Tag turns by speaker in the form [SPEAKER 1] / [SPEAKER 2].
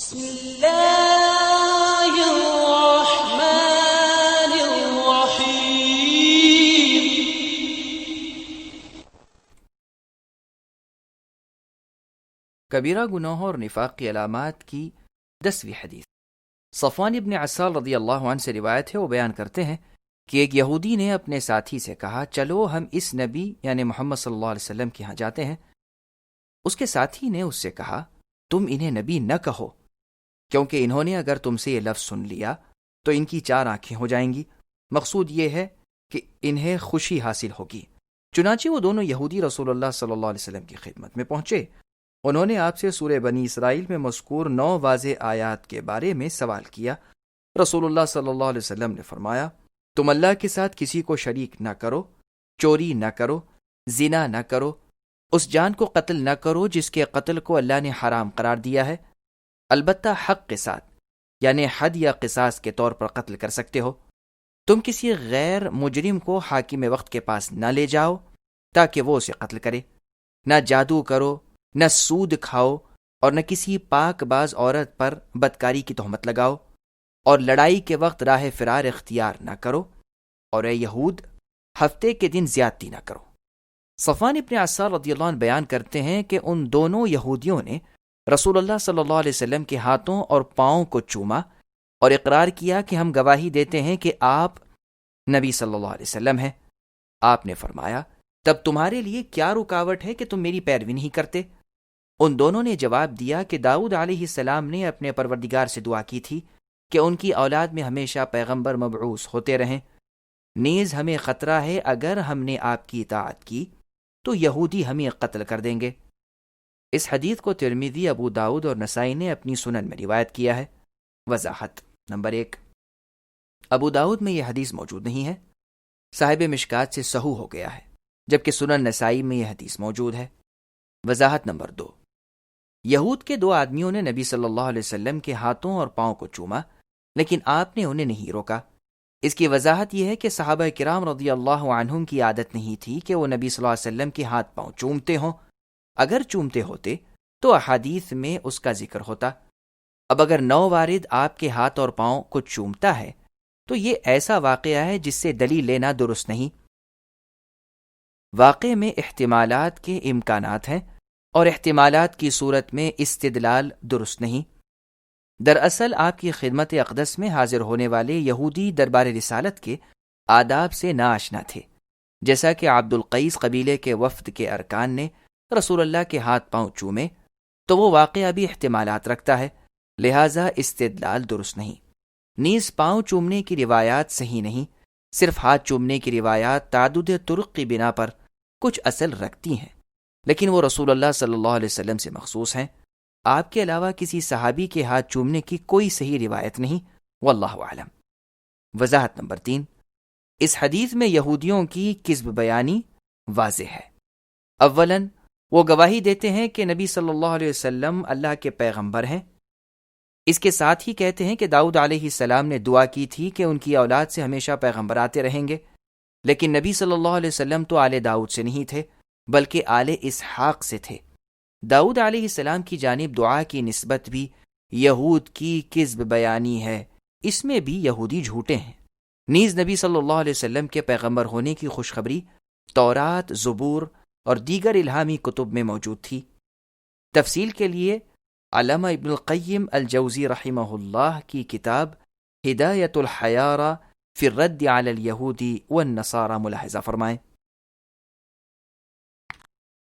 [SPEAKER 1] بسم اللہ الرحمن الرحیم۔
[SPEAKER 2] کبیرہ گناہوں اور نفاق کی علامات کی 10ویں حدیث۔ صفوان ابن عسال رضی اللہ عنہ سے روایت ہے، وہ بیان کرتے ہیں کہ ایک یہودی نے اپنے ساتھی سے کہا، چلو ہم اس نبی یعنی محمد صلی اللہ علیہ وسلم کے ہاں جاتے ہیں۔ اس کے ساتھی نے اس سے کہا، تم انہیں نبی نہ کہو، کیونکہ انہوں نے اگر تم سے یہ لفظ سن لیا تو ان کی 4 آنکھیں ہو جائیں گی، مقصود یہ ہے کہ انہیں خوشی حاصل ہوگی۔ چنانچہ وہ دونوں یہودی رسول اللہ صلی اللہ علیہ وسلم کی خدمت میں پہنچے۔ انہوں نے آپ سے سورہ بنی اسرائیل میں مذکور 9 واضح آیات کے بارے میں سوال کیا۔ رسول اللہ صلی اللہ علیہ وسلم نے فرمایا، تم اللہ کے ساتھ کسی کو شریک نہ کرو، چوری نہ کرو، زنا نہ کرو، اس جان کو قتل نہ کرو جس کے قتل کو اللہ نے حرام قرار دیا ہے، البتہ حق کے ساتھ، یعنی حد یا قصاص کے طور پر قتل کر سکتے ہو۔ تم کسی غیر مجرم کو حاکم وقت کے پاس نہ لے جاؤ تاکہ وہ اسے قتل کرے، نہ جادو کرو، نہ سود کھاؤ، اور نہ کسی پاک باز عورت پر بدکاری کی تہمت لگاؤ، اور لڑائی کے وقت راہ فرار اختیار نہ کرو، اور اے یہود، ہفتے کے دن زیادتی نہ کرو۔ صفوان ابن عسال رضی اللہ عنہ بیان کرتے ہیں کہ ان دونوں یہودیوں نے رسول اللہ صلی اللہ علیہ وسلم کے ہاتھوں اور پاؤں کو چوما اور اقرار کیا کہ ہم گواہی دیتے ہیں کہ آپ نبی صلی اللہ علیہ وسلم ہیں۔ آپ نے فرمایا، تب تمہارے لیے کیا رکاوٹ ہے کہ تم میری پیروی نہیں کرتے؟ ان دونوں نے جواب دیا کہ داؤد علیہ السلام نے اپنے پروردگار سے دعا کی تھی کہ ان کی اولاد میں ہمیشہ پیغمبر مبعوث ہوتے رہیں۔ نیز ہمیں خطرہ ہے اگر ہم نے آپ کی اطاعت کی تو یہودی ہمیں قتل کر دیں گے۔ اس حدیث کو ترمذی، ابو داؤد اور نسائی نے اپنی سنن میں روایت کیا ہے۔ وضاحت نمبر 1، ابو داؤد میں یہ حدیث موجود نہیں ہے، صاحب مشکات سے سہو ہو گیا ہے، جبکہ سنن نسائی میں یہ حدیث موجود ہے۔ وضاحت نمبر 2، یہود کے 2 آدمیوں نے نبی صلی اللہ علیہ وسلم کے ہاتھوں اور پاؤں کو چوما، لیکن آپ نے انہیں نہیں روکا۔ اس کی وضاحت یہ ہے کہ صحابہ کرام رضی اللہ عنہم کی عادت نہیں تھی کہ وہ نبی صلی اللہ علیہ وسلم کے ہاتھ پاؤں چومتے ہوں۔ اگر چومتے ہوتے تو احادیث میں اس کا ذکر ہوتا۔ اب اگر نووارد آپ کے ہاتھ اور پاؤں کو چومتا ہے تو یہ ایسا واقعہ ہے جس سے دلیل لینا درست نہیں۔ واقعے میں احتمالات کے امکانات ہیں اور احتمالات کی صورت میں استدلال درست نہیں۔ دراصل آپ کی خدمت اقدس میں حاضر ہونے والے یہودی دربار رسالت کے آداب سے ناآشنا تھے، جیسا کہ عبد القیس قبیلے کے وفد کے ارکان نے رسول اللہ کے ہاتھ پاؤں چومے، تو وہ واقعہ بھی احتمالات رکھتا ہے، لہٰذا استدلال درست نہیں۔ نیز پاؤں چومنے کی روایات صحیح نہیں، صرف ہاتھ چومنے کی روایات تعدد طرق کی بنا پر کچھ اصل رکھتی ہیں، لیکن وہ رسول اللہ صلی اللہ علیہ وسلم سے مخصوص ہیں۔ آپ کے علاوہ کسی صحابی کے ہاتھ چومنے کی کوئی صحیح روایت نہیں، واللہ اعلم۔ وضاحت نمبر 3، اس حدیث میں یہودیوں کی کذب بیانی واضح ہے۔ اولاً وہ گواہی دیتے ہیں کہ نبی صلی اللہ علیہ وسلم اللہ کے پیغمبر ہیں۔ اس کے ساتھ ہی کہتے ہیں کہ داؤد علیہ السلام نے دعا کی تھی کہ ان کی اولاد سے ہمیشہ پیغمبر آتے رہیں گے، لیکن نبی صلی اللہ علیہ وسلم تو آل داؤد سے نہیں تھے بلکہ آل اسحاق سے تھے۔ داؤد علیہ السلام کی جانب دعا کی نسبت بھی یہود کی کذب بیانی ہے، اس میں بھی یہودی جھوٹے ہیں۔ نیز نبی صلی اللہ علیہ وسلم کے پیغمبر ہونے کی خوشخبری تورات، زبور اور دیگر الہامی کتب میں موجود تھی۔ تفصیل کے لیے علامہ ابن القیم الجوزی رحمہ اللہ کی کتاب ہدایت الحیارى فی الرد علی الیہود والنصارى ملاحظہ فرمائیں۔